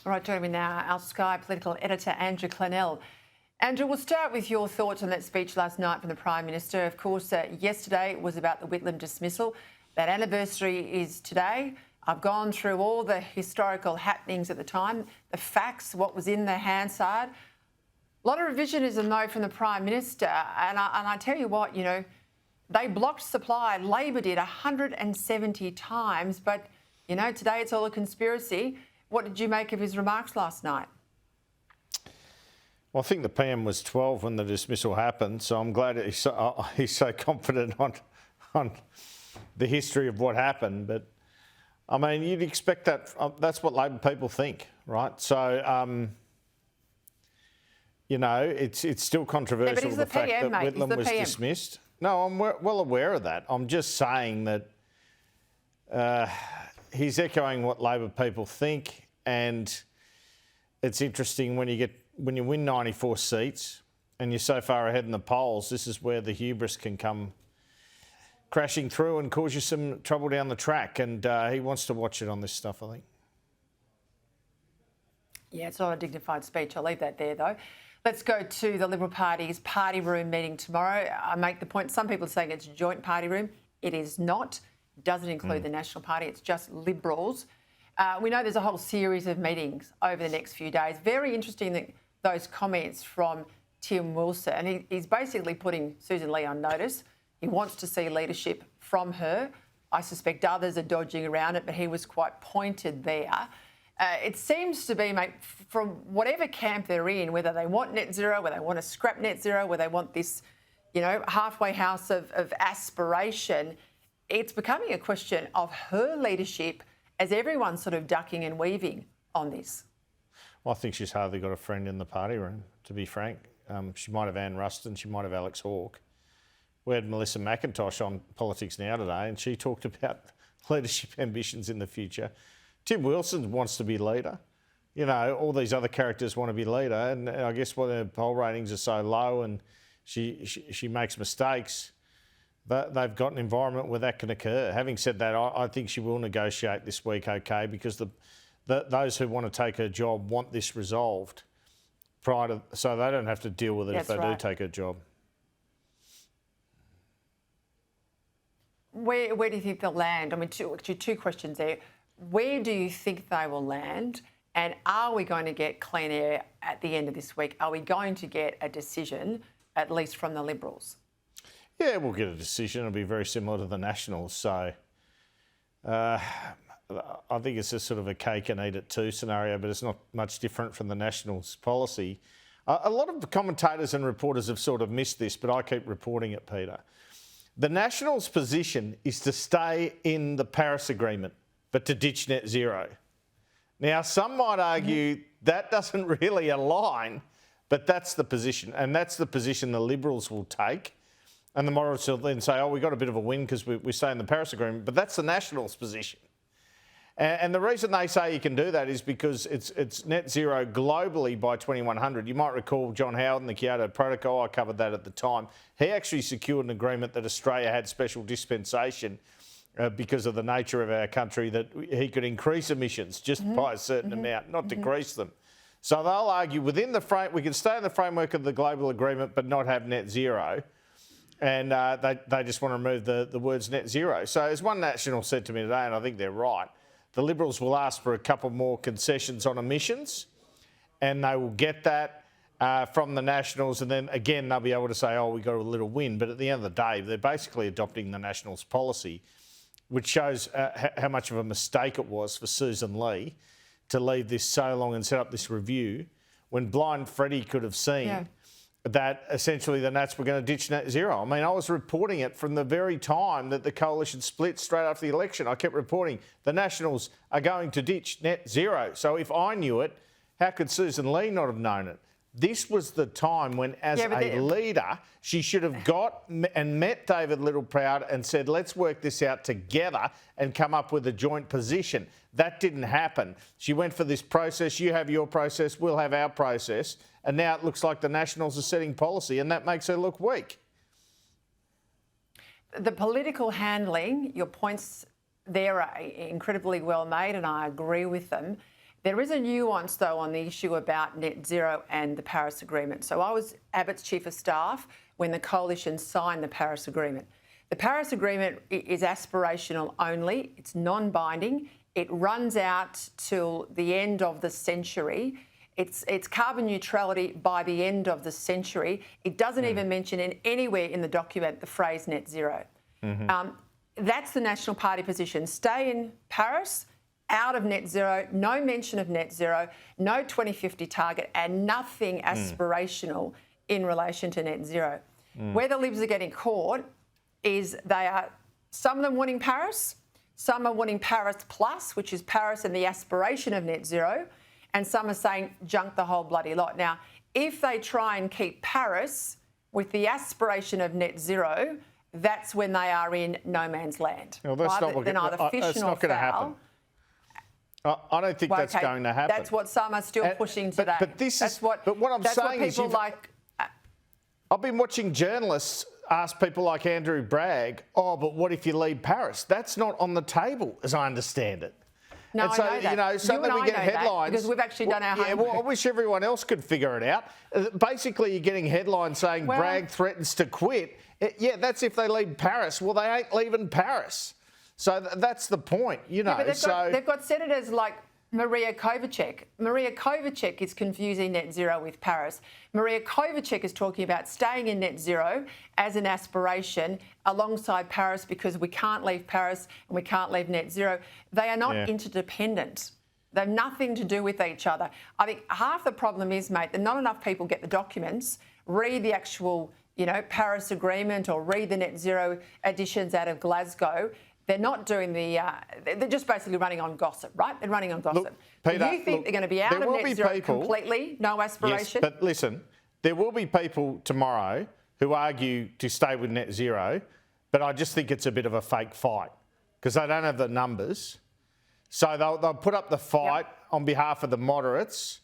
All right, joining me now, our Sky political editor, Andrew Clennell. Andrew, we'll start with your thoughts on that speech last night from the Prime Minister. Of course, yesterday was about the Whitlam dismissal. That anniversary is today. I've gone through all the historical happenings at the time, the facts, what was in the Hansard. A lot of revisionism, though, from the Prime Minister. And I tell you what, you know, they blocked supply. Labor did 170 times. But, you know, today it's all a conspiracy. What did you make of his remarks last night? Well, I think the PM was 12 when the dismissal happened, so I'm glad he's so confident on the history of what happened. But, I mean, you'd expect that. That's what Labor people think, right? So, you know, it's still controversial, the fact that Whitlam was dismissed. No, I'm well aware of that. I'm just saying that he's echoing what Labor people think, and it's interesting when you win 94 seats and you're so far ahead in the polls. This is where the hubris can come crashing through and cause you some trouble down the track. And he wants to watch it on this stuff, I think. Yeah, it's not a dignified speech. I'll leave that there, though. Let's go to the Liberal Party's party room meeting tomorrow. I make the point, some people are saying it's a joint party room. It is not. It doesn't include the National Party. It's just Liberals. We know there's a whole series of meetings over the next few days. Very interesting that those comments from Tim Wilson. And he's basically putting Susan Lee on notice. He wants to see leadership from her. I suspect others are dodging around it, but he was quite pointed there. It seems to be, mate, from whatever camp they're in, whether they want net zero, whether they want to scrap net zero, whether they want this, you know, halfway house of aspiration, it's becoming a question of her leadership as everyone's sort of ducking and weaving on this. Well, I think she's hardly got a friend in the party room, to be frank. She might have Anne Ruston, she might have Alex Hawke. We had Melissa McIntosh on Politics Now today, and she talked about leadership ambitions in the future. Tim Wilson wants to be leader. You know, all these other characters want to be leader, and I guess when the poll ratings are so low and she makes mistakes, they've got an environment where that can occur. Having said that, I think she will negotiate this week, okay, because those who want to take her job want this resolved prior to, so they don't have to deal with it if they do take her job. Where do you think they'll land? I mean, two questions there. Where do you think they will land? And are we going to get clean air at the end of this week? Are we going to get a decision, at least from the Liberals? Yeah, we'll get a decision. It'll be very similar to the Nationals. So I think it's a sort of a cake and eat it too scenario, but it's not much different from the Nationals policy. A lot of the commentators and reporters have sort of missed this, but I keep reporting it, Peter. The Nationals' position is to stay in the Paris Agreement, but to ditch net zero. Now, some might argue that doesn't really align, but that's the position. And that's the position the Liberals will take. And the Moderates will then say, oh, we got a bit of a win because we stay in the Paris Agreement. But that's the Nationals' position. And the reason they say you can do that is because it's net zero globally by 2100. You might recall John Howard and the Kyoto Protocol. I covered that at the time. He actually secured an agreement that Australia had special dispensation because of the nature of our country, that he could increase emissions just by a certain amount, not decrease them. So they'll argue within the frame, we can stay in the framework of the global agreement but not have net zero. And they just want to remove the words net zero. So as one National said to me today, and I think they're right, the Liberals will ask for a couple more concessions on emissions, and they will get that from the Nationals, and then again they'll be able to say, oh, we got a little win. But at the end of the day, they're basically adopting the Nationals policy, which shows how much of a mistake it was for Susan Lee to leave this so long and set up this review when blind Freddie could have seen that essentially the Nats were going to ditch net zero. I mean, I was reporting it from the very time that the coalition split straight after the election. I kept reporting the Nationals are going to ditch net zero. So if I knew it, how could Susan Lee not have known it? This was the time when, as a leader, she should have got and met David Littleproud and said, let's work this out together and come up with a joint position. That didn't happen. She went for this process. You have your process, we'll have our process. And now it looks like the Nationals are setting policy, and that makes her look weak. The political handling, your points there are incredibly well made, and I agree with them. There is a nuance, though, on the issue about net zero and the Paris Agreement. So I was Abbott's Chief of Staff when the Coalition signed the Paris Agreement. The Paris Agreement is aspirational only. It's non-binding. It runs out till the end of the century. It's carbon neutrality by the end of the century. It doesn't even mention anywhere in the document the phrase net zero. That's the National Party position. Stay in Paris, out of net zero, no mention of net zero, no 2050 target, and nothing aspirational in relation to net zero. Where the Libs are getting caught is some of them wanting Paris, some are wanting Paris Plus, which is Paris and the aspiration of net zero, and some are saying junk the whole bloody lot. Now, if they try and keep Paris with the aspiration of net zero, that's when they are in no man's land. Well, that's not They're neither fish that's nor not going to fowl. happen. I don't think that's going to happen. That's what some are still pushing today. But what I'm saying is, I've been watching journalists ask people like Andrew Bragg, but what if you leave Paris? That's not on the table, as I understand it. No, and so, I know that. So that we get headlines. Because we've actually done our homework. Yeah, well, I wish everyone else could figure it out. Basically, you're getting headlines saying Bragg threatens to quit. That's if they leave Paris. Well, they ain't leaving Paris. So that's the point, But they've got senators like Maria Kovacek. Maria Kovacek is confusing net zero with Paris. Maria Kovacek is talking about staying in net zero as an aspiration alongside Paris because we can't leave Paris and we can't leave net zero. They are not interdependent. They have nothing to do with each other. I think half the problem is, mate, that not enough people get the documents, read the actual, Paris Agreement or read the net zero additions out of Glasgow. They're not doing they're just basically running on gossip, right? They're running on gossip. Look, Peter, you think they're going to be out of net zero completely, no aspiration? Yes, but listen, there will be people tomorrow who argue to stay with net zero, but I just think it's a bit of a fake fight because they don't have the numbers. So they'll put up the fight on behalf of the moderates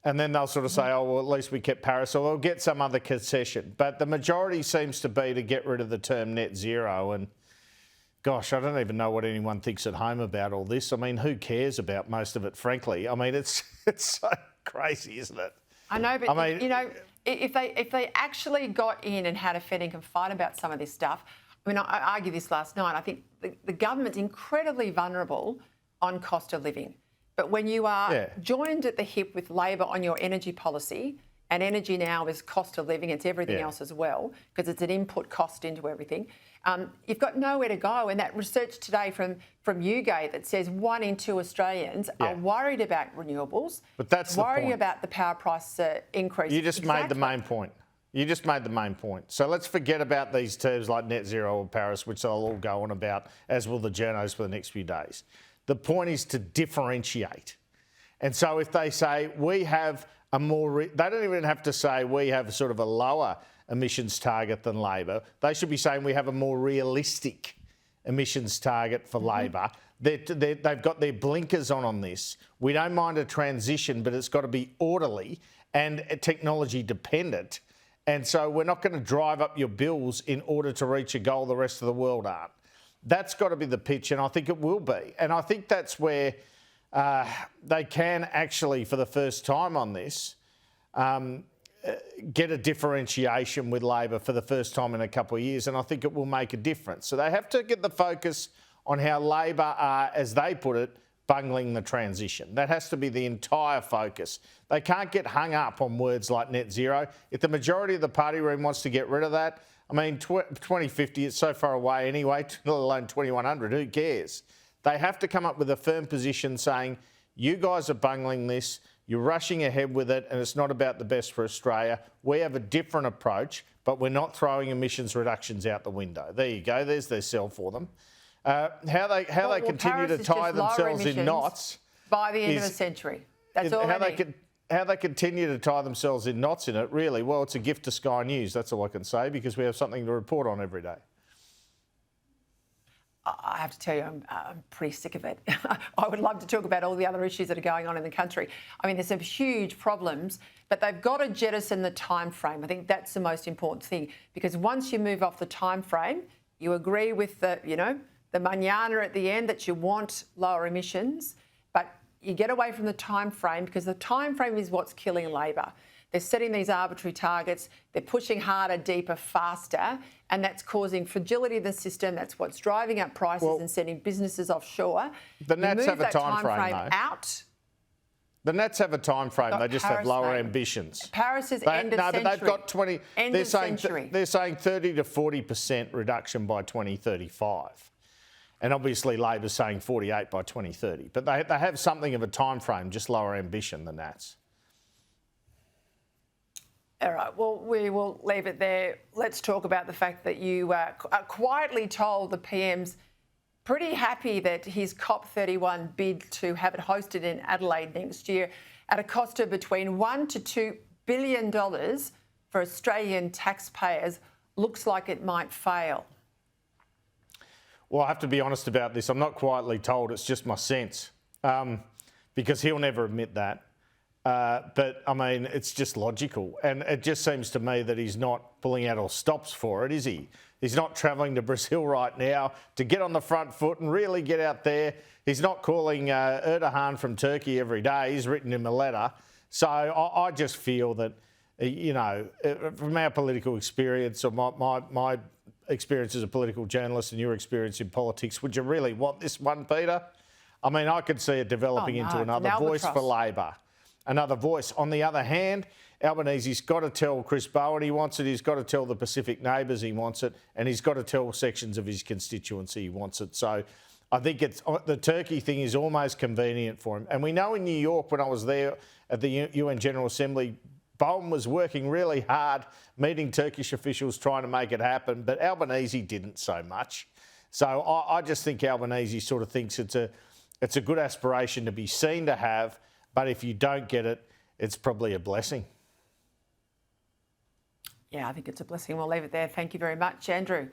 and then they'll sort of say, at least we kept Paris, or they'll get some other concession. But the majority seems to be to get rid of the term net zero. And gosh, I don't even know what anyone thinks at home about all this. I mean, who cares about most of it, frankly? I mean, it's so crazy, isn't it? I know, but if they actually got in and had a fair and fight about some of this stuff, I argued this last night. I think the government's incredibly vulnerable on cost of living. But when you are joined at the hip with Labor on your energy policy, and energy now is cost of living, it's everything else as well, because it's an input cost into everything. You've got nowhere to go. And that research today from UGA that says 1 in 2 Australians are worried about renewables, but that's worried about the power price increase. You just made the main point. You just made the main point. So let's forget about these terms like net zero or Paris, which they'll all go on about, as will the journos for the next few days. The point is to differentiate. And so if they say we have a more, they don't even have to say we have sort of a lower emissions target than Labor. They should be saying we have a more realistic emissions target for Labor. They've got their blinkers on this. We don't mind a transition, but it's got to be orderly and technology dependent. And so we're not going to drive up your bills in order to reach a goal the rest of the world aren't. That's got to be the pitch, and I think it will be. And I think that's where they can actually, for the first time on this, get a differentiation with Labor for the first time in a couple of years, and I think it will make a difference. So they have to get the focus on how Labor are, as they put it, bungling the transition. That has to be the entire focus. They can't get hung up on words like net zero. If the majority of the party room wants to get rid of that, I mean, 2050 is so far away anyway, let alone 2100, who cares? They have to come up with a firm position saying, you guys are bungling this, you're rushing ahead with it, and it's not about the best for Australia. We have a different approach, but we're not throwing emissions reductions out the window. There you go, there's their sell for them. How they continue to tie themselves in knots by the end of the century. That's all how they continue to tie themselves in knots in it, really, well, it's a gift to Sky News, that's all I can say, because we have something to report on every day. I have to tell you, I'm pretty sick of it. I would love to talk about all the other issues that are going on in the country. I mean, there's some huge problems, but they've got to jettison the time frame. I think that's the most important thing, because once you move off the time frame, you agree with the manana at the end that you want lower emissions, but you get away from the time frame, because the time frame is what's killing Labor. They're setting these arbitrary targets, they're pushing harder, deeper, faster, and that's causing fragility of the system. That's what's driving up prices and sending businesses offshore. The Nats have a time frame, though. Out. The Nats have a time frame. They just have Paris, lower mate. ambitions. Paris is end of century. But they've got 20. End of century. They're saying 30 to 40% reduction by 2035, and obviously Labor's saying 48 by 2030. But they have something of a time frame, just lower ambition than Nats. All right, well, we will leave it there. Let's talk about the fact that you quietly told the PM's pretty happy that his COP31 bid to have it hosted in Adelaide next year at a cost of between $1 to $2 billion for Australian taxpayers looks like it might fail. Well, I have to be honest about this. I'm not quietly told, it's just my sense, because he'll never admit that. But, I mean, it's just logical. And it just seems to me that he's not pulling out all stops for it, is he? He's not travelling to Brazil right now to get on the front foot and really get out there. He's not calling Erdogan from Turkey every day. He's written him a letter. So I just feel that, you know, from our political experience or my experience as a political journalist and your experience in politics, would you really want this one, Peter? I mean, I could see it developing into another voice for Labor. Another voice. On the other hand, Albanese's got to tell Chris Bowen he wants it, he's got to tell the Pacific neighbours he wants it, and he's got to tell sections of his constituency he wants it. So I think the Turkey thing is almost convenient for him. And we know in New York, when I was there at the UN General Assembly, Bowen was working really hard, meeting Turkish officials, trying to make it happen, but Albanese didn't so much. So I just think Albanese sort of thinks it's a good aspiration to be seen to have, but if you don't get it, it's probably a blessing. Yeah, I think it's a blessing. We'll leave it there. Thank you very much, Andrew.